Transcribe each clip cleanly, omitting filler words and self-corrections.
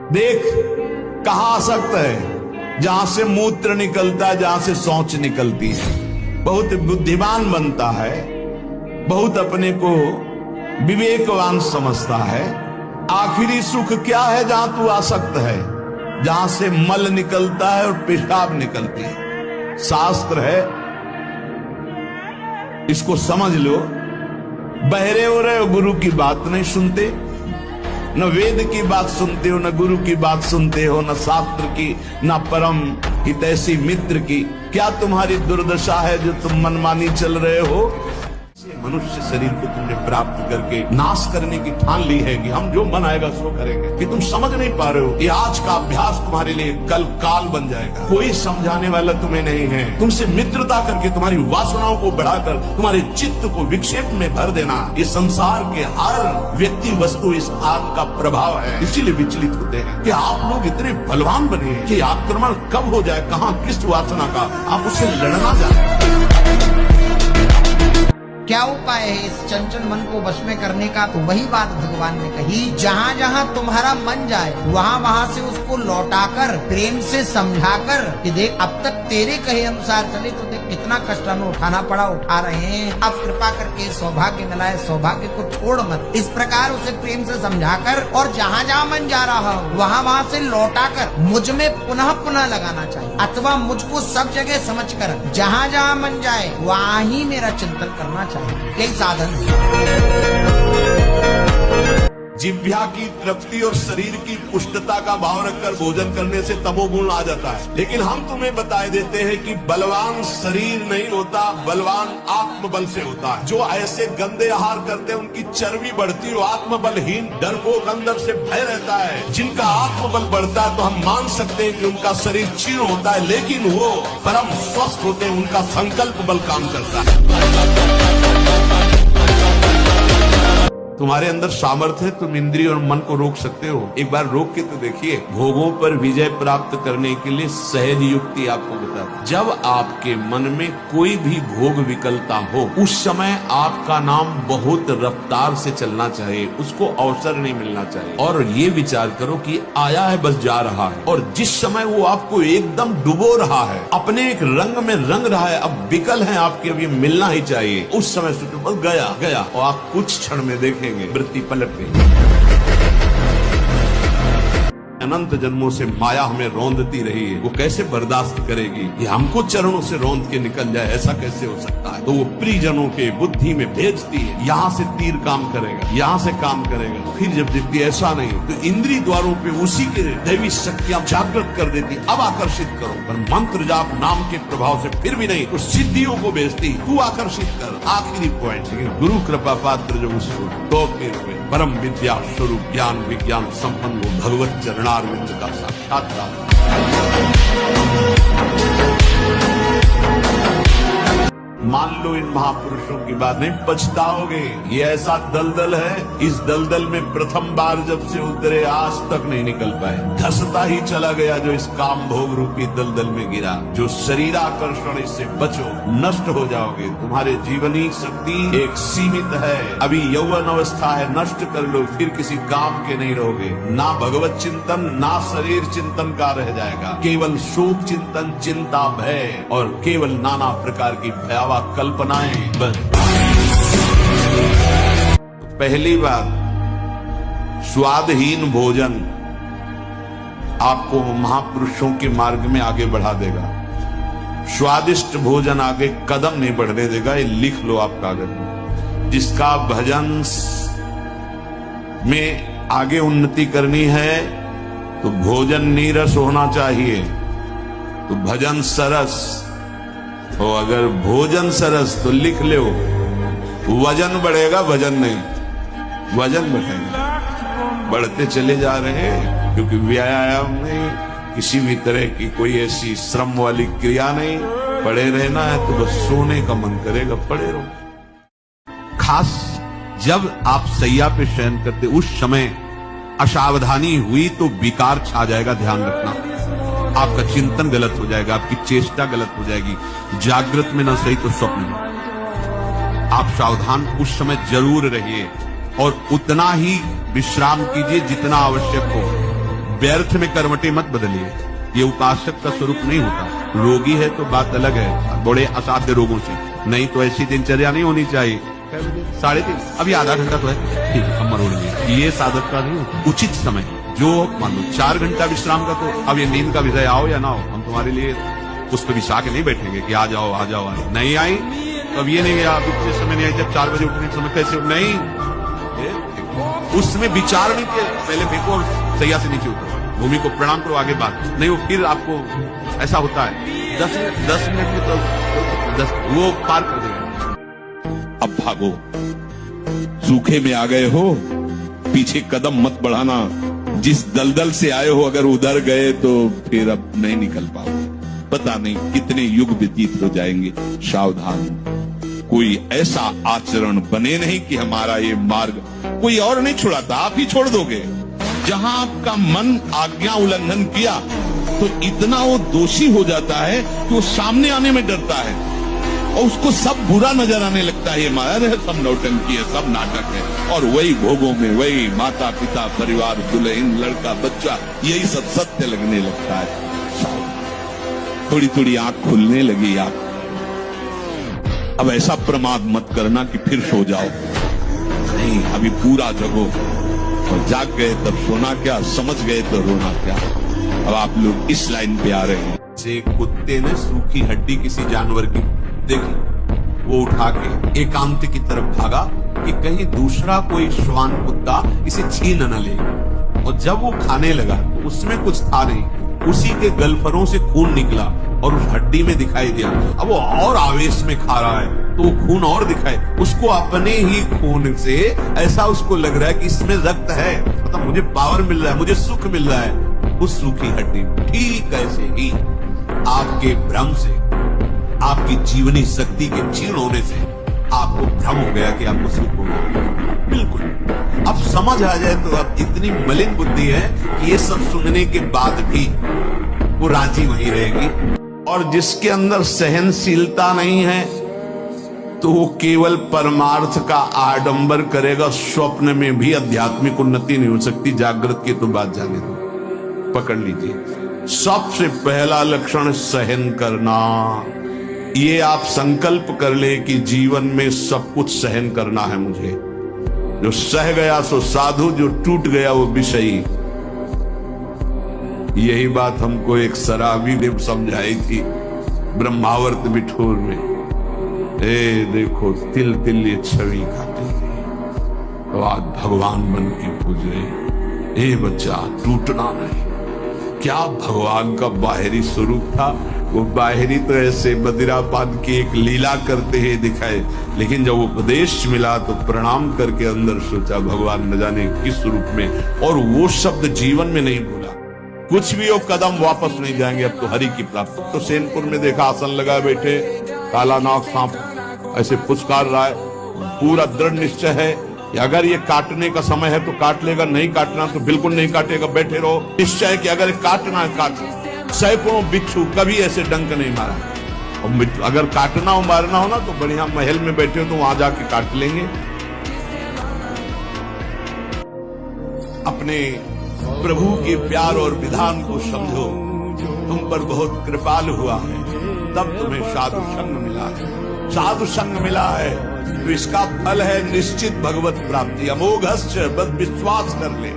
देख, कहाँ आसक्त है, जहां से मूत्र निकलता है, जहां से शौच निकलती है। बहुत बुद्धिमान बनता है, बहुत अपने को विवेकवान समझता है। आखिरी सुख क्या है? जहां तू आसक्त है, जहां से मल निकलता है और पेशाब निकलती है। शास्त्र है, इसको समझ लो। बहरे हो रहे हो, गुरु की बात नहीं सुनते, न वेद की बात सुनते हो, न गुरु की बात सुनते हो, न शास्त्र की, न परम हितैषी मित्र की। क्या तुम्हारी दुर्दशा है जो तुम मनमानी चल रहे हो? मनुष्य शरीर को तुमने प्राप्त करके नाश करने की ठान ली है कि हम जो मन आएगा सो करेंगे, कि तुम समझ नहीं पा रहे हो। ये आज का अभ्यास तुम्हारे लिए कल काल बन जाएगा। कोई समझाने वाला तुम्हें नहीं है। तुमसे मित्रता करके तुम्हारी वासनाओं को बढ़ाकर तुम्हारे चित्त को विक्षेप में भर देना, ये संसार के हर व्यक्ति वस्तु इस आग का प्रभाव है। इसीलिए विचलित होते हैं कि आप लोग इतने बलवान बने कि आक्रमण कब हो जाए, कहाँ किस वासना का, आप उससे लड़ना जानते। क्या उपाय है इस चंचल मन को वश में करने का? तो वही बात भगवान ने कही, जहाँ जहाँ तुम्हारा मन जाए वहाँ वहाँ से उसको लौटाकर प्रेम से समझाकर कि देख अब तक तेरे कहे अनुसार चले तो देख कितना कष्ट हमें उठाना पड़ा, उठा रहे हैं, अब कृपा करके सौभाग्य मिला है, सौभाग्य को छोड़ मत। इस प्रकार उसे प्रेम से समझाकर और जहाँ जहाँ मन जा रहा हो वहाँ वहाँ से लौटाकर मुझ में पुनः पुनः लगाना चाहिए, अथवा मुझको सब जगह समझकर जहाँ जहाँ मन जाए वहाँ ही मेरा चिंतन करना चाहिए। यही साधन है। जिह्वा की तृप्ति और शरीर की पुष्टता का भाव रखकर भोजन करने से तमोगुण आ जाता है। लेकिन हम तुम्हें बताए देते हैं कि बलवान शरीर नहीं होता, बलवान आत्मबल से होता है। जो ऐसे गंदे आहार करते हैं उनकी चर्बी बढ़ती है, आत्मबलहीन डरपोक अंदर से भय रहता है। जिनका आत्मबल बढ़ता है तो हम मान सकते हैं कि उनका शरीर क्षीण होता है, लेकिन वो परम स्वस्थ होते हैं, उनका संकल्प बल काम करता है। तुम्हारे अंदर सामर्थ्य है, तुम इंद्रिय और मन को रोक सकते हो। एक बार रोक के तो देखिए। भोगों पर विजय प्राप्त करने के लिए सहज युक्ति आपको बताता। जब आपके मन में कोई भी भोग विकलता हो, उस समय आपका नाम बहुत रफ्तार से चलना चाहिए, उसको अवसर नहीं मिलना चाहिए। और ये विचार करो कि आया है बस जा रहा है, और जिस समय वो आपको एकदम डुबो रहा है, अपने एक रंग में रंग रहा है, अब विकल है आपके, अब ये मिलना ही चाहिए, उस समय सोचो बस गया गया, और आप कुछ क्षण में देखें वृत्ति पलट गई। अनंत जन्मों से माया हमें रौंदती रही है, वो कैसे बर्दाश्त करेगी कि हमको चरणों से रौंद के निकल जाए? ऐसा कैसे हो सकता है? तो वो परिजनों के बुद्धि में भेजती है, यहाँ से तीर काम करेगा, यहाँ से काम करेगा। फिर जब देखती ऐसा नहीं तो इंद्रिय द्वारों पे उसी के दैवी शक्तियां जागृत कर देती, अब आकर्षित करो। पर मंत्र जाप नाम के प्रभाव से फिर भी नहीं, तो सिद्धियों को भेजती, तू आकर्षित कर। आखिरी पॉइंट, गुरु कृपा पात्र जो उसको तो फिर परम विद्या स्वरूप ज्ञान विज्ञान संपन्न भगवत चरणारविंद का साक्षात्कार। मान लो इन महापुरुषों की बात, नहीं पछताओगे। ये ऐसा दलदल है, इस दलदल में प्रथम बार जब से उतरे आज तक नहीं निकल पाए। धसता ही चला गया जो इस काम भोग रूपी दलदल में गिरा। जो शरीराकर्षण, इससे बचो, नष्ट हो जाओगे। तुम्हारे जीवनी शक्ति एक सीमित है, अभी यौवन अवस्था है, नष्ट कर लो, फिर किसी काम के नहीं रहोगे। ना भगवत चिंतन, ना शरीर चिंतन का रह जाएगा, केवल शोक चिंतन, चिंता, भय और केवल नाना प्रकार की भयावह कल्पनाएं बन। पहली बात, स्वादहीन भोजन आपको महापुरुषों के मार्ग में आगे बढ़ा देगा। स्वादिष्ट भोजन आगे कदम नहीं बढ़ने देगा। ये लिख लो आप कागज में। जिसका भजन में आगे उन्नति करनी है तो भोजन नीरस होना चाहिए, तो भजन सरस हो। अगर भोजन सरस तो लिख लो, वजन बढ़ेगा, भजन नहीं, वजन बढ़ेगा। बढ़ते चले जा रहे हैं क्योंकि व्यायाम नहीं, किसी भी तरह की कोई ऐसी श्रम वाली क्रिया नहीं। पड़े रहना है तो बस सोने का मन करेगा, पड़े रहो। खास जब आप सैया पे शयन करते उस समय असावधानी हुई तो विकार छा जाएगा, ध्यान रखना। आपका चिंतन गलत हो जाएगा, आपकी चेष्टा गलत हो जाएगी। जागृत में न सही तो स्वप्न में। आप सावधान उस समय जरूर रहिए और उतना ही विश्राम कीजिए जितना आवश्यक हो। व्यर्थ में करवटें मत बदलिए, ये उपासक का स्वरूप नहीं होता। रोगी है तो बात अलग है, बड़े असाध्य रोगों से, नहीं तो ऐसी दिनचर्या नहीं होनी चाहिए। 3:30 अभी आधा घंटा तो है, ठीक है हम मरोड़ेंगे, ये साधक का नहीं होता। उचित समय जो मान लो 4 घंटा विश्राम का, तो अब ये नींद का विषय आओ या ना हो, हम तुम्हारे लिए उस पर बिछा के नहीं बैठेंगे कि आ जाओ आ जाओ, आए नहीं आई तो अब ये नहीं आप इतने समय नहीं आई, जब 4 बजे उठने समय कैसे नहीं, उसमें विचार नहीं किया, पहले फेंको और सैया से नीचे उतरो, भूमि को प्रणाम करो, आगे बात नहीं, वो फिर आपको ऐसा होता है 10 मिनट में तो वो पार कर देगा। अब भागो, सूखे में आ गए हो, पीछे कदम मत बढ़ाना, जिस दलदल से आए हो अगर उधर गए तो फिर अब नहीं निकल पाओगे, पता नहीं कितने युग व्यतीत हो जाएंगे। सावधान, कोई ऐसा आचरण बने नहीं कि हमारा ये मार्ग कोई और नहीं छुड़ाता, आप ही छोड़ दोगे। जहां आपका मन आज्ञा उल्लंघन किया तो इतना वो दोषी हो जाता है कि वो सामने आने में डरता है और उसको सब बुरा नजर आने लगता है। ये माया है, सब नौटंकी है, सब नाटक है, और वही भोगों में वही माता पिता परिवार दुल्हन लड़का बच्चा यही सब सत्य लगने लगता है। थोड़ी थोड़ी आंख खुलने लगी आप, अब ऐसा प्रमाद मत करना कि फिर सो जाओ, नहीं अभी पूरा जगो, और जाग गए तब सोना क्या, समझ गए तो रोना क्या। अब आप लोग इस लाइन पे आ रहे हैं। से कुत्ते ने सूखी हड्डी किसी जानवर की देखी, वो उठा के एकांत की तरफ भागा कि कहीं दूसरा कोई श्वान कुत्ता इसे छीन न ले, और जब वो खाने लगा तो उसमें कुछ था नहीं, उसी के गलफरों से खून निकला और उस हड्डी में दिखाई दिया। अब वो और आवेश में खा रहा है तो वो खून और दिखाए, उसको अपने ही खून से ऐसा उसको लग रहा है कि इसमें रक्त है, मतलब मुझे पावर मिल रहा है, मुझे सुख मिल रहा है उस सूखी हड्डी में। ठीक ऐसे ही आपके भ्रम से, आपकी जीवनी शक्ति के क्षीण होने से आपको भ्रम हो गया कि आपको सुख होगा। बिल्कुल अब समझ आ जाए तो अब इतनी मलिन बुद्धि है कि ये सब सुनने के बाद भी वो राजी वहीं रहेगी। और जिसके अंदर सहनशीलता नहीं है तो वो केवल परमार्थ का आडंबर करेगा, स्वप्न में भी आध्यात्मिक उन्नति नहीं हो सकती। जागृत की तो बात जाने दो, पकड़ लीजिए। सबसे पहला लक्षण सहन करना। ये आप संकल्प कर ले कि जीवन में सब कुछ सहन करना है मुझे। जो सह गया सो साधु, जो टूट गया वो विषयी। यही बात हमको एक शराबी ने समझाई थी ब्रह्मावर्त बिठोर में। ए देखो तिल तिल ये छवि खाते तो आज भगवान बन के पूज रहे। ए बच्चा टूटना नहीं। क्या भगवान का बाहरी स्वरूप था? वो बाहरी तो ऐसे बदिरापान की एक लीला करते ही दिखाए, लेकिन जब उपदेश मिला तो प्रणाम करके अंदर सोचा भगवान न जाने किस रूप में, और वो शब्द जीवन में नहीं भूला। कुछ भी वो कदम वापस नहीं जाएंगे। अब तो हरि की प्राप्ति। तो सेनपुर में देखा आसन लगा बैठे, काला नाग सांप ऐसे पुचकार रहा है। पूरा दृढ़ निश्चय है कि अगर ये काटने का समय है तो काट लेगा, नहीं काटना तो बिल्कुल नहीं काटेगा। बैठे रहो, निश्चय है कि अगर काटना है काट। सैकड़ों बिच्छू कभी ऐसे डंक नहीं मारा, और अगर काटना हो मारना हो ना तो बढ़िया महल में बैठे हो तो वहां जाके काट लेंगे। अपने प्रभु के प्यार और विधान को समझो। तुम पर बहुत कृपाल हुआ है, तब तुम्हें साधु संग मिला है। साधु संग मिला है तो इसका फल है निश्चित भगवत प्राप्ति। अमोघश्च, बस विश्वास कर ले।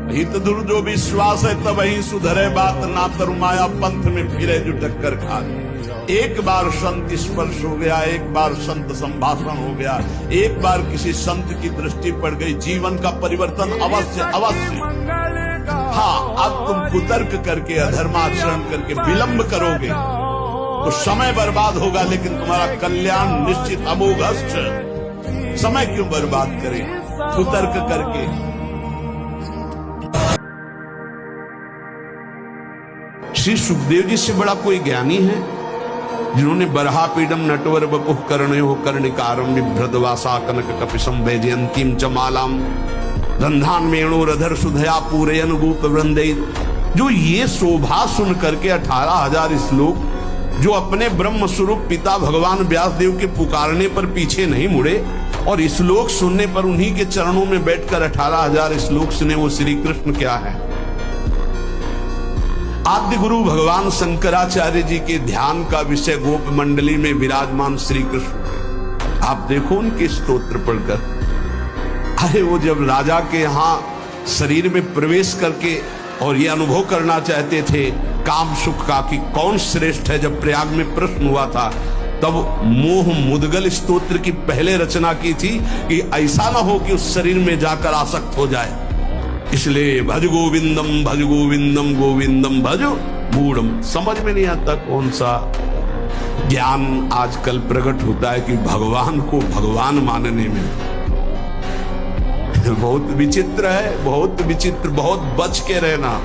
हित दूर जो विश्वास है तब ही सुधरे बात, ना तरुमाया पंथ में फिरे जो टक्कर खा। एक बार संत स्पर्श हो गया, एक बार संत संभाषण हो गया, एक बार किसी संत की दृष्टि पड़ गई, जीवन का परिवर्तन अवश्य अवश्य। हाँ, अब तुम कुतर्क करके अधर्माचरण करके विलंब करोगे तो समय बर्बाद होगा, लेकिन तुम्हारा कल्याण निश्चित। अमोघश्च, समय क्यों बर्बाद करें कुतर्क करके। श्री सुखदेव जी से बड़ा कोई ज्ञानी है जिन्होंने बरहा पीडम नटवर बकुह कर्णयो कर्णिकारम बिभ्रदवासा कनक कपिशम वैजयंतीम च मालाम धंधान मेणोरधर सुधया पूरे अनुरूप वृंदे। जो ये शोभा सुन करके 18,000 श्लोक, जो अपने ब्रह्म स्वरूप पिता भगवान व्यासदेव के पुकारने पर पीछे नहीं मुड़े, और श्लोक सुनने पर उन्हीं के चरणों में बैठकर 18,000 श्लोक सुने, वो श्री कृष्ण क्या है? आद्य गुरु भगवान शंकराचार्य जी के ध्यान का विषय गोप मंडली में विराजमान श्री कृष्ण। आप देखो उनके स्तोत्र पढ़कर, अरे वो जब राजा के यहां शरीर में प्रवेश करके और ये अनुभव करना चाहते थे काम सुख का कि कौन श्रेष्ठ है, जब प्रयाग में प्रश्न हुआ था तब मोह मुदगल स्तोत्र की पहले रचना की थी कि ऐसा ना हो कि उस शरीर में जाकर आसक्त हो जाए। इसलिए भज गोविंदम गोविंदम भज मूढ़म। समझ में नहीं आता कौन सा ज्ञान आजकल प्रकट होता है कि भगवान को भगवान मानने में बहुत विचित्र है, बहुत विचित्र। बहुत बच के रहना।